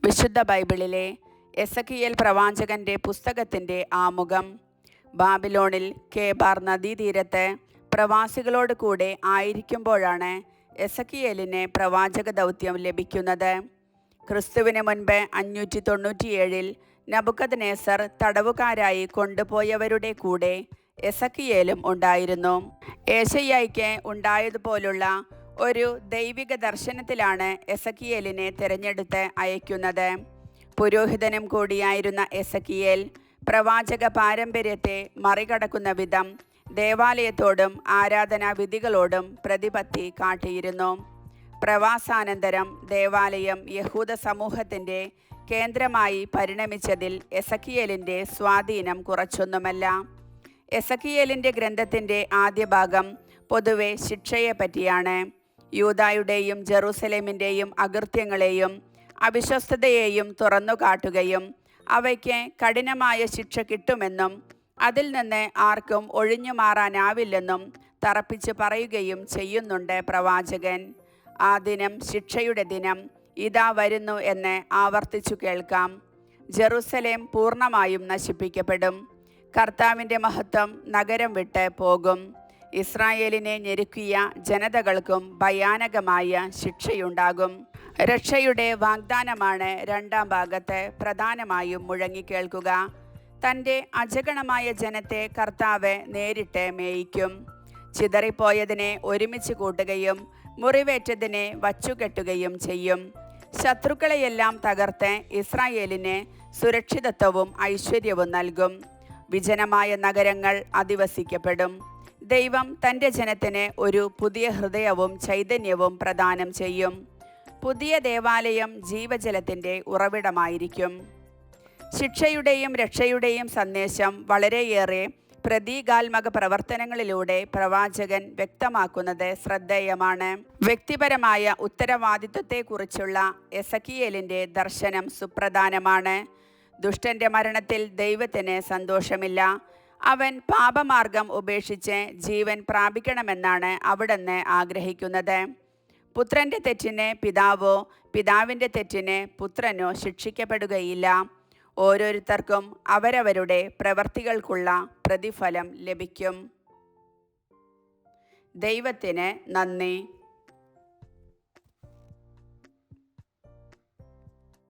വിശുദ്ധ ബൈബിളിലെ എസെക്കിയേൽ പ്രവാചകന്റെ പുസ്തകത്തിൻ്റെ ആമുഖം. ബാബിലോണിൽ കേബാർ നദീതീരത്ത് പ്രവാസികളോട് കൂടെ ആയിരിക്കുമ്പോഴാണ് എസെക്കിയേലിന് പ്രവാചക ദൗത്യം ലഭിക്കുന്നത്. ക്രിസ്തുവിന് മുൻപ് 597 നബൂഖദ്നേസർ തടവുകാരായി കൊണ്ടുപോയവരുടെ കൂടെ എസെക്കിയേലും ഉണ്ടായിരുന്നു. ഏശയ്യായ്ക്ക് ഉണ്ടായതുപോലുള്ള ഒരു ദൈവിക ദർശനത്തിലാണ് എസെക്കിയേലിനെ തിരഞ്ഞെടുത്ത് അയക്കുന്നത്. പുരോഹിതനും കൂടിയായിരുന്ന എസെക്കിയേൽ പ്രവാചക പാരമ്പര്യത്തെ മറികടക്കുന്ന വിധം ദേവാലയത്തോടും ആരാധനാവിധികളോടും പ്രതിപത്തി കാട്ടിയിരുന്നു. പ്രവാസാനന്തരം ദേവാലയം യഹൂദ സമൂഹത്തിൻ്റെ കേന്ദ്രമായി പരിണമിച്ചതിൽ എസെക്കിയേലിൻ്റെ സ്വാധീനം കുറച്ചൊന്നുമല്ല. എസെക്കിയേലിൻ്റെ ഗ്രന്ഥത്തിൻ്റെ ആദ്യ ഭാഗം പൊതുവെ ശിക്ഷയെപ്പറ്റിയാണ്. യൂദായുടെയും ജെറൂസലേമിൻ്റെയും അകൃത്യങ്ങളെയും അവിശ്വസ്തതയെയും തുറന്നു കാട്ടുകയും അവയ്ക്ക് കഠിനമായ ശിക്ഷ കിട്ടുമെന്നും അതിൽ നിന്ന് ആർക്കും ഒഴിഞ്ഞു മാറാനാവില്ലെന്നും തറപ്പിച്ച് പറയുകയും ചെയ്യുന്നുണ്ട് പ്രവാചകൻ. ആ ദിനം, ശിക്ഷയുടെ ദിനം ഇതാ വരുന്നു എന്ന് ആവർത്തിച്ചു കേൾക്കാം. ജെറൂസലേം പൂർണ്ണമായും നശിപ്പിക്കപ്പെടും. കർത്താവിൻ്റെ മഹത്വം നഗരം വിട്ട് പോകും. ഇസ്രായേലിനെ ഞെരുക്കിയ ജനതകൾക്കും ഭയാനകമായ ശിക്ഷയുണ്ടാകും. രക്ഷയുടെ വാഗ്ദാനമാണ് രണ്ടാം ഭാഗത്ത് പ്രധാനമായും മുഴങ്ങിക്കേൾക്കുക. തൻ്റെ അജഗണമായ ജനത്തെ കർത്താവ് നേരിട്ട് മേയിക്കും. ചിതറിപ്പോയതിനെ ഒരുമിച്ച് കൂട്ടുകയും മുറിവേറ്റതിനെ വച്ചുകെട്ടുകയും ചെയ്യും. ശത്രുക്കളെയെല്ലാം തകർത്ത് ഇസ്രായേലിന് സുരക്ഷിതത്വവും ഐശ്വര്യവും നൽകും. വിജനമായ നഗരങ്ങൾ അധിവസിക്കപ്പെടും. ദൈവം തൻ്റെ ജനത്തിന് ഒരു പുതിയ ഹൃദയവും ചൈതന്യവും പ്രദാനം ചെയ്യും. പുതിയ ദേവാലയം ജീവജലത്തിൻ്റെ ഉറവിടമായിരിക്കും. ശിക്ഷയുടെയും രക്ഷയുടെയും സന്ദേശം വളരെയേറെ പ്രതീകാത്മക പ്രവർത്തനങ്ങളിലൂടെ പ്രവാചകൻ വ്യക്തമാക്കുന്നത് ശ്രദ്ധേയമാണ്. വ്യക്തിപരമായ ഉത്തരവാദിത്വത്തെക്കുറിച്ചുള്ള എസെക്കിയേലിൻ്റെ ദർശനം സുപ്രധാനമാണ്. ദുഷ്ടൻ്റെ മരണത്തിൽ ദൈവത്തിന് സന്തോഷമില്ല. അവൻ പാപമാർഗം ഉപേക്ഷിച്ച് ജീവൻ പ്രാപിക്കണമെന്നാണ് അവിടുന്ന് ആഗ്രഹിക്കുന്നത്. പുത്രൻ്റെ തെറ്റിന് പിതാവോ പിതാവിൻ്റെ തെറ്റിന് പുത്രനോ ശിക്ഷിക്കപ്പെടുകയില്ല. ഓരോരുത്തർക്കും അവരവരുടെ പ്രവർത്തികൾക്കുള്ള പ്രതിഫലം ലഭിക്കും. ദൈവത്തിന് നന്ദി.